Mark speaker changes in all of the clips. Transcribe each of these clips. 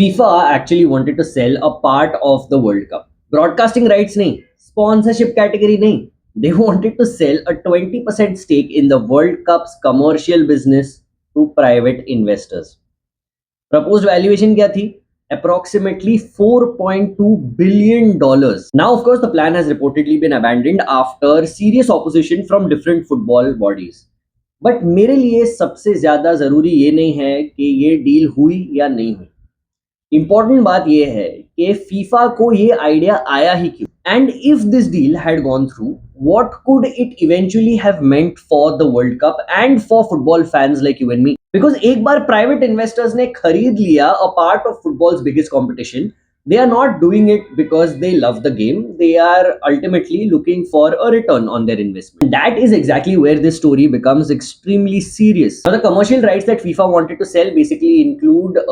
Speaker 1: FIFA actually wanted to sell a part of the World Cup. Broadcasting rights nahi, sponsorship category nahi. They wanted to sell a 20% stake in the World Cup's commercial business to private investors. Proposed valuation kya thi? Approximately $4.2 billion. Now, of course, the plan has reportedly been abandoned after serious opposition from different football bodies. But मेरे लिए सबसे ज्यादा जरूरी ये नहीं है कि ये डील हुई या नहीं हुई. इंपॉर्टेंट बात यह है कि फीफा को ये आइडिया आया ही क्यों, and if this deal had gone through, what could it eventually have meant for the world cup and for football fans like you and me. Because एक बार प्राइवेट इन्वेस्टर्स ने खरीद लिया a part of footballs biggest competition, they are not doing it because they love the game. They are ultimately looking for a return on their investment. That is exactly where this story becomes extremely serious. Now, the commercial rights that FIFA wanted to sell basically include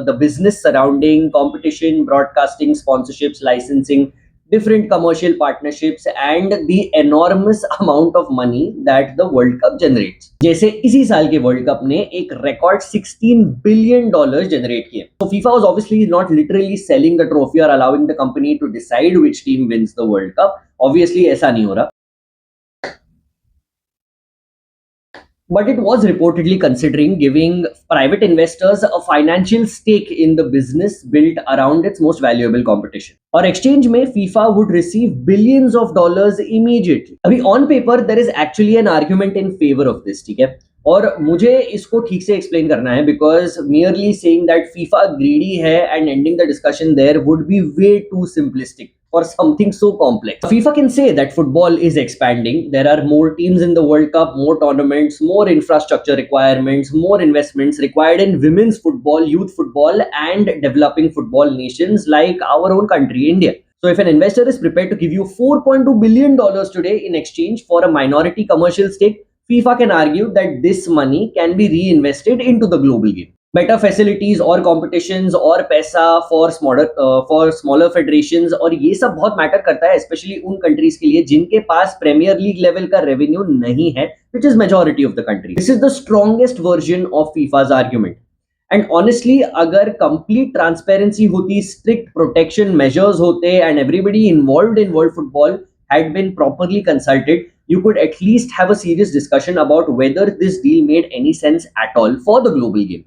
Speaker 1: the business surrounding competition, broadcasting, sponsorships, licensing, different commercial partnerships, and the enormous amount of money that the World Cup generates. जैसे इसी साल के world cup ने एक record $16 billion generate किए. So FIFA was obviously not literally selling the trophy or allowing the company to decide which team wins the World Cup. Obviously ऐसा नहीं हो रहा. But it was reportedly considering giving private investors a financial stake in the business built around its most valuable competition. Or exchange में FIFA would receive billions of dollars immediately. अभी on paper there is actually an argument in favor of this, ठीक है? और मुझे इसको ठीक से explain करना है because merely saying that FIFA greedy है and ending the discussion there would be way too simplistic for something so complex. FIFA can say that football is expanding. There are more teams in the World Cup, more tournaments, more infrastructure requirements, more investments required in women's football, youth football, and developing football nations like our own country, India. So if an investor is prepared to give you $4.2 billion today in exchange for a minority commercial stake, FIFA can argue that this money can be reinvested into the global game. Better facilities और competitions और पैसा for smaller federations, और ये सब बहुत matter करता है especially उन countries के लिए जिनके पास Premier League level का revenue नहीं है, which is majority of the country. This is the strongest version of FIFA's argument. And honestly, अगर complete transparency होती, strict protection measures होते, and everybody involved in world football had been properly consulted, you could at least have a serious discussion about whether this deal made any sense at all for the global game.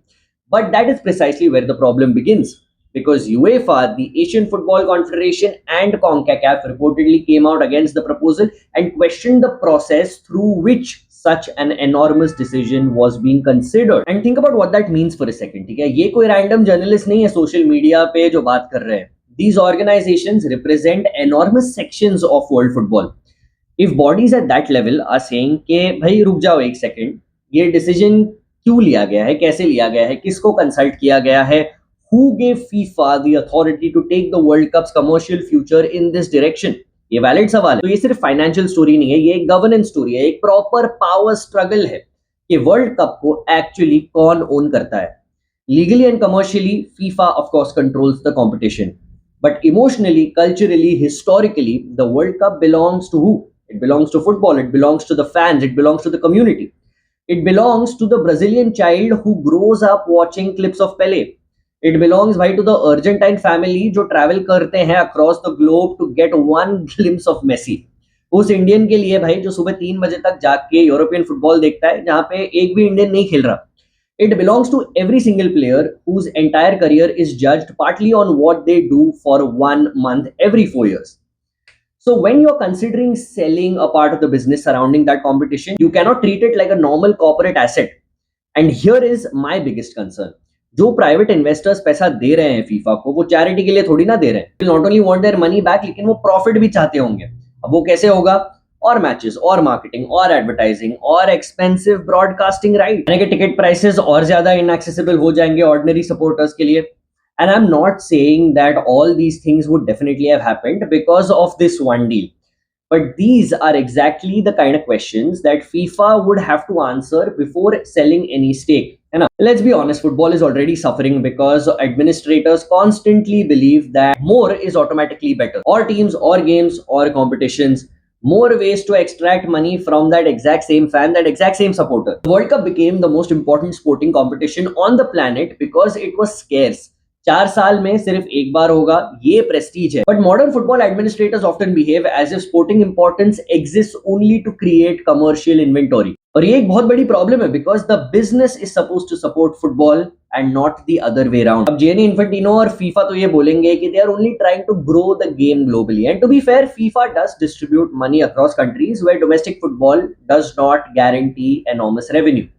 Speaker 1: But that is precisely where the problem begins, because UEFA, the Asian Football Confederation, and CONCACAF reportedly came out against the proposal and questioned the process through which such an enormous decision was being considered. And think about what that means for a second, ठीक है? ये कोई random journalist नहीं है social media पे जो बात कर रहे हैं. These organizations represent enormous sections of world football. If bodies at that level are saying कि भाई रुक जाओ एक second, ये decision क्यों लिया गया है, कैसे लिया गया है, किसको कंसल्ट किया गया है, who gave FIFA the authority to take the World Cup's commercial future in this direction? ये वैलिड सवाल है. तो ये सिर्फ फाइनेंशियल स्टोरी नहीं है, ये एक गवर्नेंस स्टोरी है, एक प्रॉपर पावर स्ट्रगल है कि वर्ल्ड कप को एक्चुअली कौन ओन करता है. Legally and commercially FIFA of course controls the competition, but emotionally, culturally, historically, the World Cup belongs to who? It belongs to football, it belongs to the fans, it belongs to the community. It belongs to the Brazilian child who grows up watching clips of Pele. It belongs भाई to the Argentine family जो travel करते हैं across the globe to get one glimpse of Messi. उस Indian के लिए भाई जो सुबह 3 बजे तक जाग के यूरोपियन फुटबॉल देखता है जहां पे एक भी इंडियन नहीं खेल रहा. It belongs to every single player whose entire career is judged partly on what they do for 1 month every 4 years. So when you're considering selling a part of the business surrounding that competition, you cannot treat it like a normal corporate asset. And here is my biggest concern. जो private investors पैसा दे रहे हैं FIFA को, वो charity के लिए थोड़ी ना दे रहे हैं. Not only want their money back, लेकिन वो प्रॉफिट भी चाहते होंगे. अब वो कैसे होगा? और मैचेस और मार्केटिंग और एडवर्टाइजिंग और एक्सपेंसिव ब्रॉडकास्टिंग राइट, यानी कि टिकट प्राइसेस और ज्यादा इनएक्सेसिबल हो जाएंगे ऑर्डिनरी सपोर्टर्स के लिए. And I'm not saying that all these things would definitely have happened because of this one deal. But these are exactly the kind of questions that FIFA would have to answer before selling any stake. And let's be honest, football is already suffering because administrators constantly believe that more is automatically better. Or teams, or games, or competitions, more ways to extract money from that exact same fan, that exact same supporter. The World Cup became the most important sporting competition on the planet because it was scarce, 4 साल में सिर्फ एक बार होगा, ये prestige है. But modern football administrators often behave as if sporting importance exist only to create commercial inventory. और ये एक बहुत बड़ी प्रॉब्लम है because the business is suppose to support football and not the other way around. अब Gianni Infantino और FIFA तो ये बोलेंगे कि they are only trying to grow the game globally. And to be fair, FIFA does distribute money across countries where domestic football does not guarantee enormous revenue.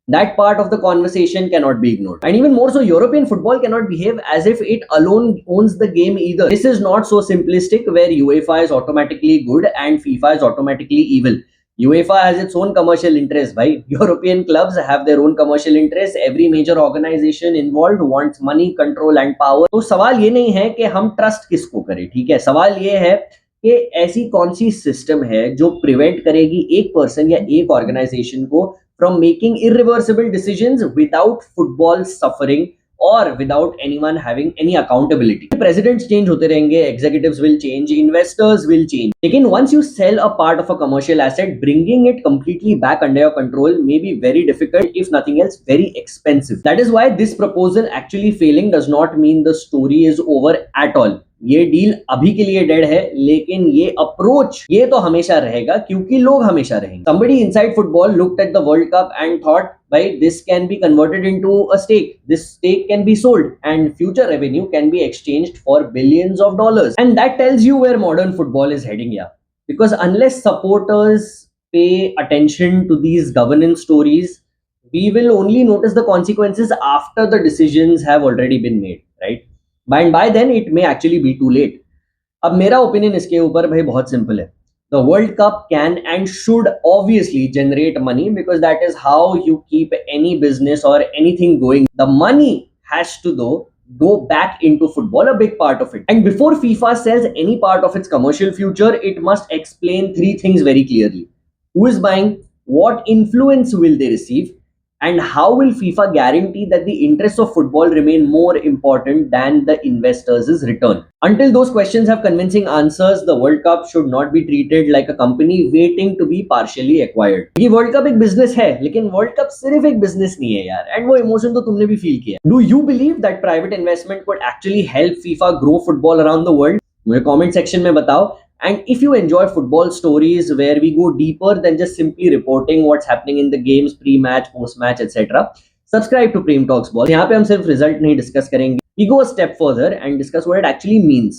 Speaker 1: That part of the conversation cannot be ignored. And even more so, European football cannot behave as if it alone owns the game either. This is not so simplistic where UEFA is automatically good and FIFA is automatically evil. UEFA has its own commercial interests, right? European clubs have their own commercial interests. Every major organization involved wants money, control and power. तो सवाल ये नहीं है कि हम trust किसको करें, ठीक है. सवाल ये है कि ऐसी कौन सी सिस्टम है जो प्रिवेंट करेगी एक पर्सन या एक ऑर्गेनाइजेशन को from making irreversible decisions without football suffering or without anyone having any accountability. Presidents change होते रहेंगे, executives will change, investors will change. लेकिन once you sell a part of a commercial asset, bringing it completely back under your control may be very difficult, if nothing else, very expensive. That is why this proposal actually failing does not mean the story is over at all. ये deal अभी के लिए dead है, लेकिन ये approach ये तो हमेशा रहेगा क्योंकि लोग हमेशा रहेंगे. Somebody inside football looked at the World Cup and thought, "Bhai, this can be converted into a stake. This stake can be sold, and future revenue can be exchanged for billions of dollars." And that tells you where modern football is heading, yeah. Because unless supporters pay attention to these governance stories, we will only notice the consequences after the decisions have already been made, right? And by then it may actually be too late. अब मेरा opinion इसके ऊपर भाई बहुत simple है. The world cup can and should obviously generate money because that is how you keep any business और anything going. The money has to दो go back into football, a big part of it. And before FIFA sells any part of its commercial future, it must explain three things very clearly: who is buying, what influence will they receive, and how will FIFA guarantee that the interests of football remain more important than the investors' return? Until those questions have convincing answers, the World Cup should not be treated like a company waiting to be partially acquired. ये World Cup एक business है, लेकिन World Cup सिर्फ एक business नहीं है यार. And वो emotion तो तुमने भी feel किया. Do you believe that private investment could actually help FIFA grow football around the world? मुझे comment section में बताओ. And if you enjoy football stories where we go deeper than just simply reporting what's happening in the games pre-match, post-match, etc., subscribe to Prem Talks Ball. यहाँ पे हम सिर्फ result नहीं discuss करेंगे. We go a step further and discuss what it actually means.